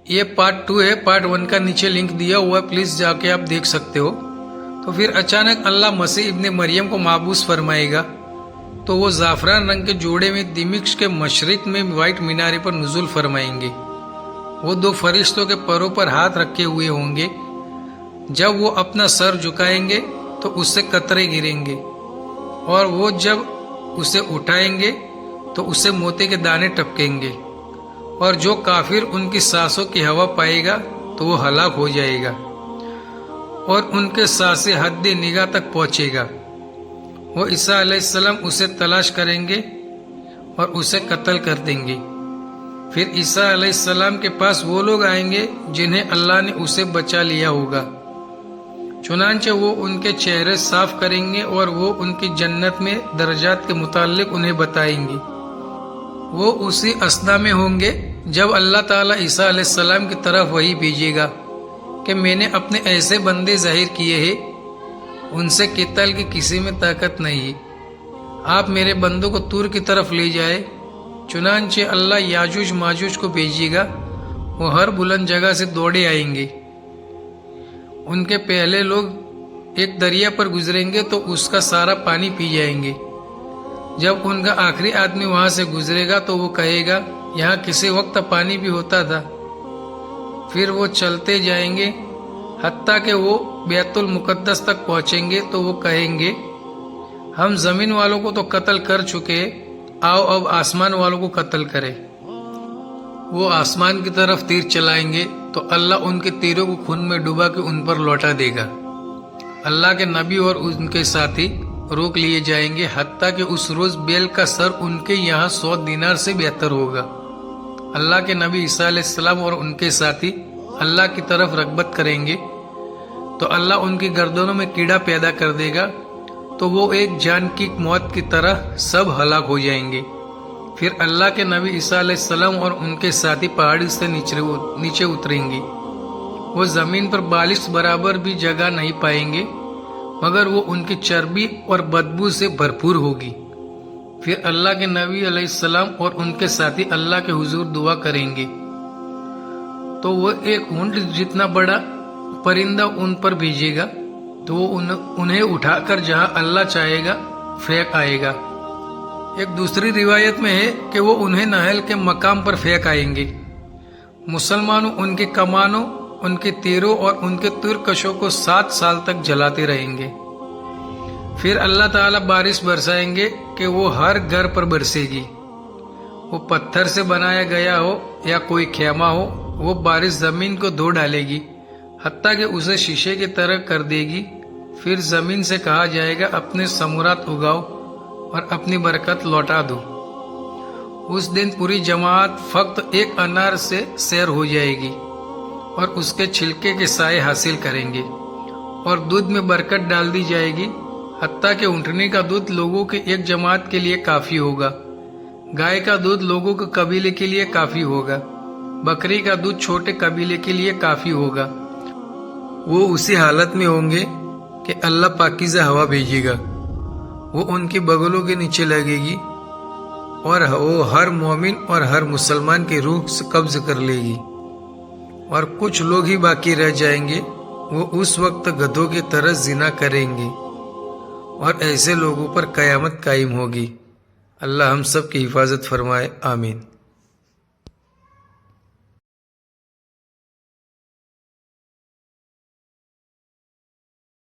یہ پارٹ 2 ہے، پارٹ 1 کا نیچے لنک دیا ہوا ہے، پلیز جا کے آپ دیکھ سکتے ہو۔ تو پھر اچانک اللہ مسیح ابن مریم کو محبوس فرمائے گا، تو وہ زعفران رنگ کے جوڑے میں دمشق کے مشرق میں وائٹ مینارے پر نزول فرمائیں گے۔ وہ 2 فرشتوں کے پروں پر ہاتھ رکھے ہوئے ہوں گے۔ جب وہ اپنا سر جھکائیں گے تو اس سے قطرے گریں گے، اور وہ جب اسے اٹھائیں گے تو اسے موتی کے دانے ٹپکیں گے، اور جو کافر ان کی سانسوں کی ہوا پائے گا تو وہ ہلاک ہو جائے گا، اور ان کے سانسیں حد نگاہ تک پہنچے گا۔ وہ عیسیٰ علیہ السلام اسے تلاش کریں گے اور اسے قتل کر دیں گے۔ پھر عیسیٰ علیہ السلام کے پاس وہ لوگ آئیں گے جنہیں اللہ نے اسے بچا لیا ہوگا، چنانچہ وہ ان کے چہرے صاف کریں گے اور وہ ان کی جنت میں درجات کے متعلق انہیں بتائیں گے۔ وہ اسی اثنا میں ہوں گے جب اللہ تعالیٰ عیسیٰ علیہ السلام کی طرف وحی بھیجے گا کہ میں نے اپنے ایسے بندے ظاہر کیے ہیں، ان سے قتال کی کسی میں طاقت نہیں، آپ میرے بندوں کو طور کی طرف لے جائے۔ چنانچہ اللہ یاجوج ماجوج کو بھیجے گا، وہ ہر بلند جگہ سے دوڑے آئیں گے۔ ان کے پہلے لوگ ایک دریا پر گزریں گے تو اس کا سارا پانی پی جائیں گے۔ جب ان کا آخری آدمی وہاں سے گزرے گا تو وہ کہے گا، یہاں کسی وقت پانی بھی ہوتا تھا۔ پھر وہ چلتے جائیں گے حتیٰ کہ وہ بیت المقدس تک پہنچیں گے تو وہ کہیں گے، ہم زمین والوں کو تو قتل کر چکے، آؤ اب آسمان والوں کو قتل کرے۔ وہ آسمان کی طرف تیر چلائیں گے تو اللہ ان کے تیروں کو خون میں ڈبا کے ان پر لوٹا دے گا۔ اللہ کے نبی اور ان کے ساتھی روک لیے جائیں گے حتیٰ کہ اس روز بیل کا سر ان کے یہاں 100 دینار سے بہتر ہوگا۔ اللہ کے نبی عیسیٰ علیہ السلام اور ان کے ساتھی اللہ کی طرف رغبت کریں گے تو اللہ ان کی گردنوں میں کیڑا پیدا کر دے گا، تو وہ ایک جان کی موت کی طرح سب ہلاک ہو جائیں گے۔ پھر اللہ کے نبی عیسیٰ علیہ السلام اور ان کے ساتھی پہاڑی سے نیچے اتریں گے۔ وہ زمین پر بالش برابر بھی جگہ نہیں پائیں گے، مگر وہ ان کی چربی اور بدبو سے بھرپور ہوگی۔ پھر اللہ کے نبی علیہ السلام اور ان کے ساتھی اللہ کے حضور دعا کریں گے، تو وہ ایک اونٹ جتنا بڑا پرندہ ان پر بھیجے گا، تو وہ انہیں اٹھا کر جہاں اللہ چاہے گا پھینک آئے گا۔ ایک دوسری روایت میں ہے کہ وہ انہیں نہل کے مقام پر پھینک آئیں گے۔ مسلمانوں ان کے کمانوں، ان کے تیروں اور ان کے ترکشوں کو 7 سال تک جلاتے رہیں گے۔ پھر اللہ تعالیٰ بارش برسائیں گے کہ وہ ہر گھر پر برسے گی، وہ پتھر سے بنایا گیا ہو یا کوئی خیمہ ہو، وہ بارش زمین کو دھو ڈالے گی حتیٰ کہ اسے شیشے کی طرح کر دے گی۔ پھر زمین سے کہا جائے گا، اپنے ثمرات اگاؤ اور اپنی برکت لوٹا دو۔ اس دن پوری جماعت فقط ایک انار سے سیر ہو جائے گی اور اس کے چھلکے کے سائے حاصل کریں گے، اور دودھ میں برکت ڈال دی جائے گی حتیٰ کہ اونٹنی کا دودھ لوگوں کی ایک جماعت کے لیے کافی ہوگا، گائے کا دودھ لوگوں کے قبیلے کے لیے کافی ہوگا، بکری کا دودھ چھوٹے قبیلے کے لیے کافی ہوگا۔ وہ اسی حالت میں ہوں گے کہ اللہ پاکیزہ ہوا بھیجے گا، وہ ان کی بغلوں کے نیچے لگے گی، اور وہ ہر مومن اور ہر مسلمان کی روح سے قبض کر لے گی، اور کچھ لوگ ہی باقی رہ جائیں گے، وہ اس وقت گدھوں کی طرح زنا کریں گے، اور ایسے لوگوں پر قیامت قائم ہوگی۔ اللہ ہم سب کی حفاظت فرمائے، آمین۔